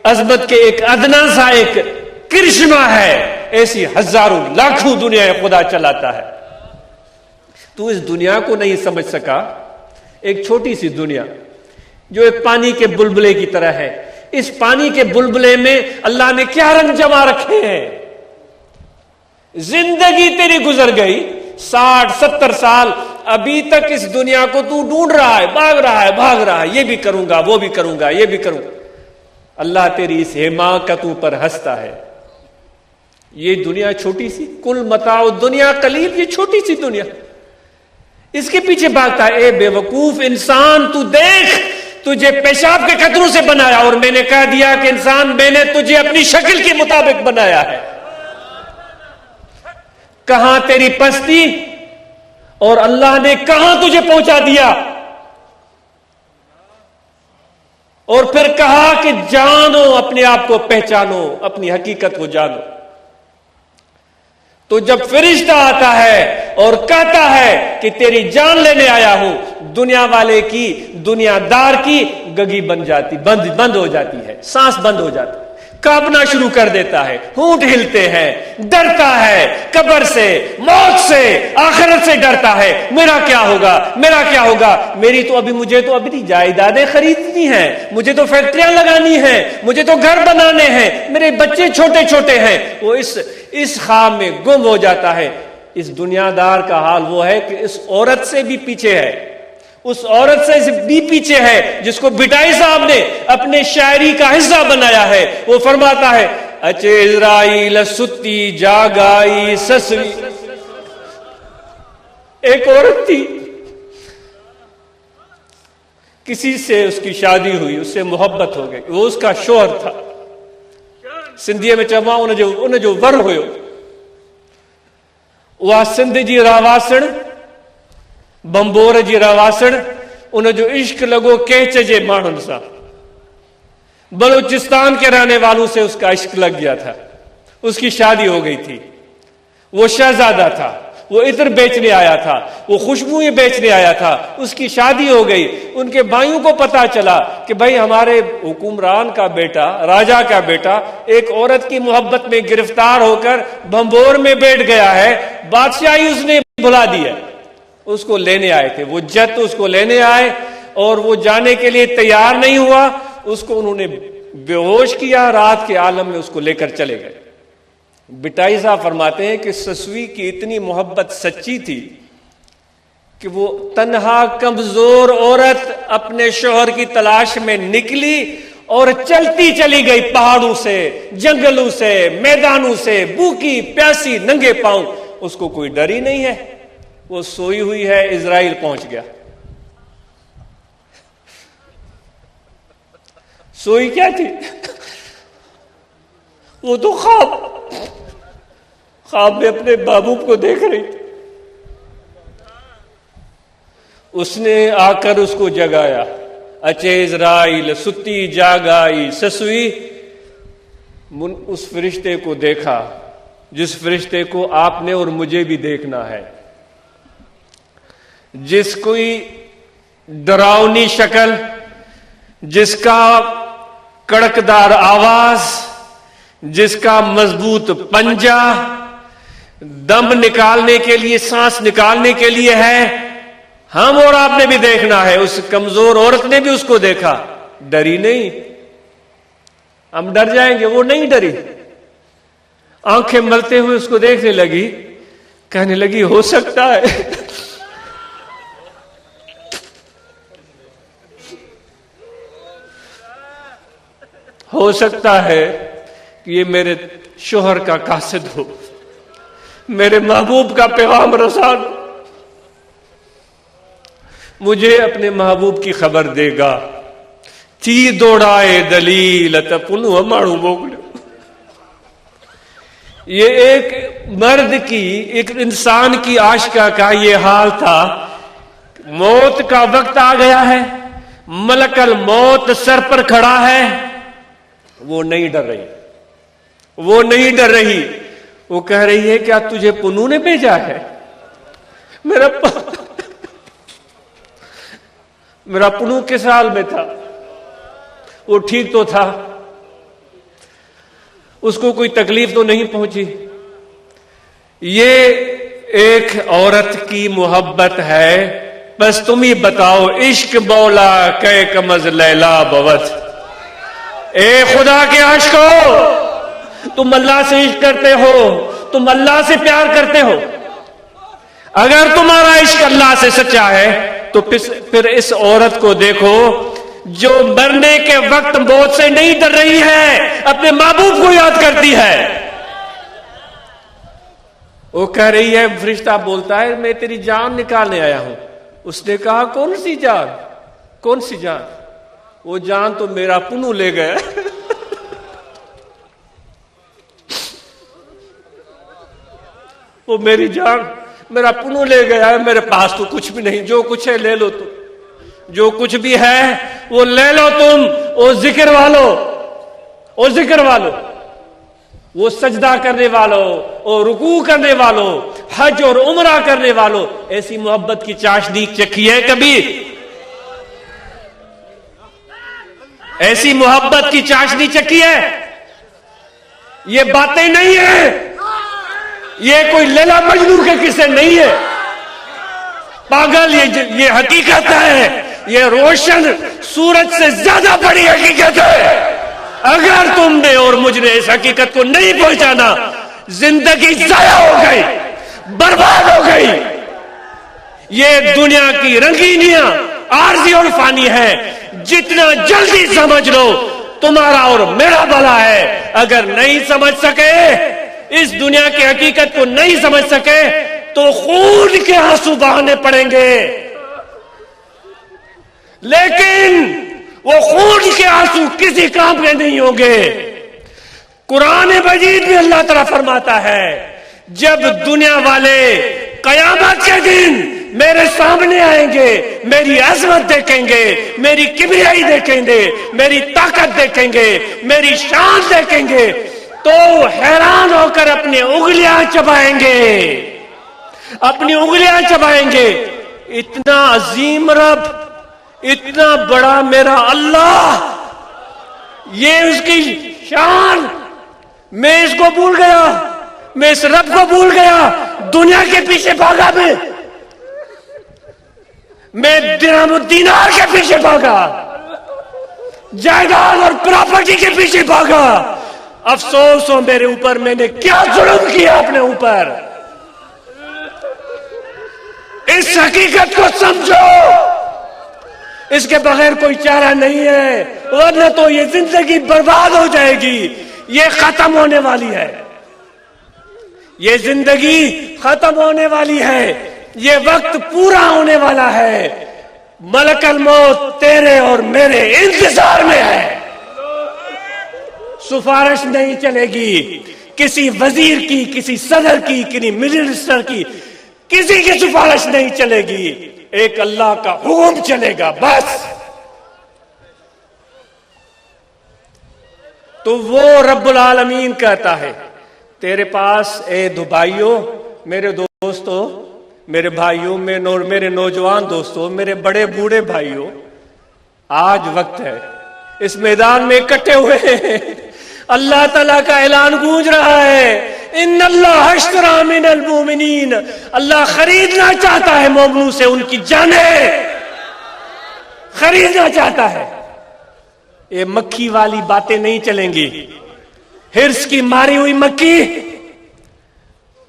عظمت کے ایک ادنا سا ایک کرشمہ ہے، ایسی ہزاروں لاکھوں دنیا خدا چلاتا ہے. تو اس دنیا کو نہیں سمجھ سکا. ایک چھوٹی سی دنیا جو ایک پانی کے بلبلے کی طرح ہے. اس پانی کے بلبلے میں اللہ نے کیا رنگ جما رکھے ہیں. زندگی تیری گزر گئی 60-70 سال، ابھی تک اس دنیا کو تو ڈھونڈ رہا ہے، بھاگ رہا ہے، یہ بھی کروں گا، وہ بھی کروں گا، یہ بھی کروں گا. اللہ تیری اس حماقتوں پر ہنستا ہے. یہ دنیا چھوٹی سی، کل متاع دنیا قلیل، یہ چھوٹی سی دنیا اس کے پیچھے بھاگتا ہے. اے بے وقوف انسان، تو دیکھ، تجھے پیشاب کے قطروں سے بنایا، اور میں نے کہہ دیا کہ انسان میں نے تجھے اپنی شکل کے مطابق بنایا ہے. کہاں تیری پستی، اور اللہ نے کہاں تجھے پہنچا دیا. اور پھر کہا کہ جانو اپنے آپ کو، پہچانو اپنی حقیقت کو جانو. تو جب فرشتہ آتا ہے اور کہتا ہے کہ تیری جان لینے آیا ہوں، دنیا والے کی، دنیا دار کی گگی بند ہو جاتی ہے، سانس بند ہو جاتی ہے، کانپنا شروع کر دیتا ہے، ہونٹ ہلتے ہیں، ڈرتا ہے قبر سے، موت سے، آخرت سے ڈرتا ہے. میرا کیا ہوگا، میرا کیا ہوگا. مجھے تو ابھی جائیدادیں خریدنی ہیں، مجھے تو فیکٹریاں لگانی ہیں، مجھے تو گھر بنانے ہیں، میرے بچے چھوٹے چھوٹے ہیں. وہ اس خواب میں گم ہو جاتا ہے. اس دنیا دار کا حال وہ ہے کہ اس عورت سے بھی پیچھے ہے، اس عورت سے بھی پیچھے ہے جس کو بھٹائی صاحب نے اپنے شاعری کا حصہ بنایا ہے. وہ فرماتا ہے اچے اسرائیل ستی جاگائی سسری. ایک عورت تھی، کسی سے اس کی شادی ہوئی، اس سے محبت ہو گئی، وہ اس کا شوہر تھا. سندھی میں چواں ان جو ور ہوئے وہ سندھ جی رہواسڑ، بمبور جی رہواسڑ، ان جو عشق لگو کیچ جے ماڻھن سان. بلوچستان کے رہنے والوں سے اس کا عشق لگ گیا تھا. اس کی شادی ہو گئی تھی. وہ شہزادہ تھا، وہ عطر بیچنے آیا تھا، وہ خوشبوئیں بیچنے آیا تھا. اس کی شادی ہو گئی. ان کے بھائیوں کو پتا چلا کہ بھائی ہمارے حکمران کا بیٹا، راجا کا بیٹا ایک عورت کی محبت میں گرفتار ہو کر بھمبور میں بیٹھ گیا ہے، بادشاہی اس نے بلا دی ہے. اس کو لینے آئے تھے، وہ جت اس کو لینے آئے، اور وہ جانے کے لیے تیار نہیں ہوا. اس کو انہوں نے بے ہوش کیا، رات کے عالم میں اس کو لے کر چلے گئے. بٹائی صاحب فرماتے ہیں کہ سسوی کی اتنی محبت سچی تھی کہ وہ تنہا کمزور عورت اپنے شوہر کی تلاش میں نکلی اور چلتی چلی گئی، پہاڑوں سے، جنگلوں سے، میدانوں سے، بھوکی پیاسی ننگے پاؤں. اس کو کوئی ڈر ہی نہیں ہے. وہ سوئی ہوئی ہے، اسرائیل پہنچ گیا. سوئی کیا تھی؟ وہ تو خواب میں اپنے محبوب کو دیکھ رہی تھی. اس نے آ کر اس کو جگایا. اچے اسرائیل ستی جاگائی سسوی. اس فرشتے کو دیکھا جس فرشتے کو آپ نے اور مجھے بھی دیکھنا ہے، جس کوئی ڈراؤنی شکل، جس کا کڑکدار آواز، جس کا مضبوط پنجہ دم نکالنے کے لیے، سانس نکالنے کے لیے ہے. ہم اور آپ نے بھی دیکھنا ہے. اس کمزور عورت نے بھی اس کو دیکھا، ڈری نہیں. ہم ڈر جائیں گے، وہ نہیں ڈری. آنکھیں ملتے ہوئے اس کو دیکھنے لگی، کہنے لگی ہو سکتا ہے ہو سکتا ہے کہ یہ میرے شوہر کا قاصد ہو، میرے محبوب کا پیغام رسان، مجھے اپنے محبوب کی خبر دے گا. تھی دوڑائے دلیل تپنو ہمارو موکلو. یہ ایک مرد کی، ایک انسان کی عاشقہ کا یہ حال تھا. موت کا وقت آ گیا ہے، ملک الموت سر پر کھڑا ہے. وہ نہیں ڈر رہی، وہ نہیں ڈر رہی. وہ کہہ رہی ہے کیا تجھے پنو نے بھیجا ہے؟ میرا پنو کس حال میں تھا؟ وہ ٹھیک تو تھا، اس کو کوئی تکلیف تو نہیں پہنچی. یہ ایک عورت کی محبت ہے. بس تم ہی بتاؤ عشق مولا کہ کمز لیلا بوت. اے خدا کے عاشقو، تم اللہ سے عشق کرتے ہو، تم اللہ سے پیار کرتے ہو. اگر تمہارا عشق اللہ سے سچا ہے تو پھر اس عورت کو دیکھو جو مرنے کے وقت موت سے نہیں ڈر رہی ہے، اپنے محبوب کو یاد کرتی ہے. وہ کہہ رہی ہے، فرشتہ بولتا ہے میں تیری جان نکالنے آیا ہوں. اس نے کہا کون سی جان؟ کون سی جان؟ وہ جان تو میرا پنو لے گیا. وہ میری جان میرا پنو لے گیا ہے. میرے پاس تو کچھ بھی نہیں، جو کچھ ہے لے لو تم، جو کچھ بھی ہے وہ لے لو تم. وہ ذکر والو، وہ ذکر والو، وہ سجدہ کرنے والوں اور رکوع کرنے والوں، حج اور عمرہ کرنے والوں، ایسی محبت کی چاشنی چکھی ہے کبھی؟ ایسی محبت کی چاشنی چکھی ہے؟ یہ باتیں نہیں ہیں، یہ کوئی لیلا مجنون کے قصے نہیں ہے. پاگل، یہ حقیقت ہے. یہ روشن سورج سے زیادہ بڑی حقیقت ہے. اگر تم نے اور مجھ نے اس حقیقت کو نہیں پہچانا، زندگی ضائع ہو گئی، برباد ہو گئی. یہ دنیا کی رنگینیاں عارضی اور فانی ہے. جتنا جلدی سمجھ لو تمہارا اور میرا بھلا ہے. اگر نہیں سمجھ سکے، اس دنیا کی حقیقت کو نہیں سمجھ سکے تو خون کے آنسو بہانے پڑیں گے. لیکن وہ خون کے آنسو کسی کام کے نہیں ہوں گے. قرآن مجید میں اللہ تعالیٰ فرماتا ہے جب دنیا والے قیامت کے دن میرے سامنے آئیں گے، میری عظمت دیکھیں گے، میری کبریائی دیکھیں گے، میری طاقت دیکھیں گے، میری شان دیکھیں گے، تو حیران ہو کر اپنی انگلیاں چبائیں گے، اپنی انگلیاں چبائیں گے. اتنا عظیم رب، اتنا بڑا میرا اللہ، یہ اس کی شان، میں اس کو بھول گیا، میں اس رب کو بھول گیا. دنیا کے پیچھے بھاگا، میں درہم و دینار کے پیچھے بھاگا، جائیداد اور پراپرٹی کے پیچھے بھاگا. افسوس ہو میرے اوپر، میں نے کیا ظلم کیا اپنے اوپر. اس حقیقت کو سمجھو، اس کے بغیر کوئی چارہ نہیں ہے، ورنہ تو یہ زندگی برباد ہو جائے گی. یہ ختم ہونے والی ہے، یہ زندگی ختم ہونے والی ہے، یہ وقت پورا ہونے والا ہے. ملک الموت تیرے اور میرے انتظار میں ہے. سفارش نہیں چلے گی کسی وزیر کی، کسی صدر کی، کسی منسٹر کی، کسی کی سفارش نہیں چلے گی. ایک اللہ کا حکم چلے گا بس. تو وہ رب العالمین کہتا ہے تیرے پاس اے بھائیوں، میرے دوستوں، میرے بھائیوں، میرے نوجوان دوستوں، میرے بڑے بوڑھے بھائیوں، آج وقت ہے. اس میدان میں اکٹھے ہوئے ہیں. اللہ تعالیٰ کا اعلان گونج رہا ہے، ان اللہ اشتری من المؤمنین. اللہ خریدنا چاہتا ہے مومنوں سے ان کی جانیں، خریدنا چاہتا ہے. یہ مکھی والی باتیں نہیں چلیں گی. ہرس کی ماری ہوئی مکھی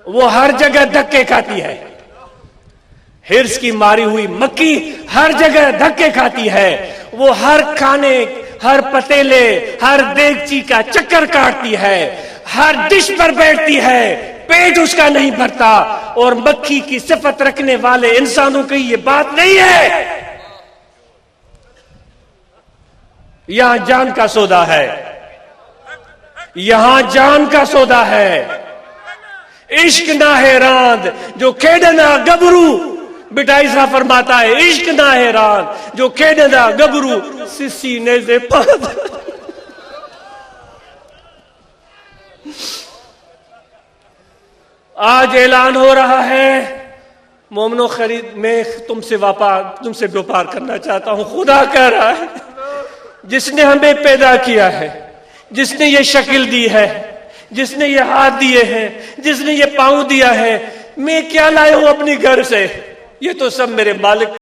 وہ ہر جگہ دھکے کھاتی ہے. ہرس کی ماری ہوئی مکھی ہر جگہ دھکے کھاتی ہے. وہ ہر کھانے، ہر پتیلے، ہر دیگچی کا چکر کاٹتی ہے، ہر ڈش پر بیٹھتی ہے، پیٹ اس کا نہیں بھرتا. اور مکھی کی صفت رکھنے والے انسانوں کی یہ بات نہیں ہے. یہاں جان کا سودا ہے، یہاں جان کا سودا ہے. عشق نہ ہے راند جو کھیڈنا گبرو، بٹائی صاحب فرماتا ہے عشق نہ ہے راند جو کھیڈنا گبرو سسی نے سے پاد. آج اعلان ہو رہا ہے مومنو، میں تم سے ویپار کرنا چاہتا ہوں. خدا کہہ رہا ہے جس نے ہمیں پیدا کیا ہے، جس نے یہ شکل دی ہے، جس نے یہ ہاتھ دیے ہیں، جس نے یہ پاؤں دیا ہے، میں کیا لایا ہوں اپنی گھر سے؟ یہ تو سب میرے مالک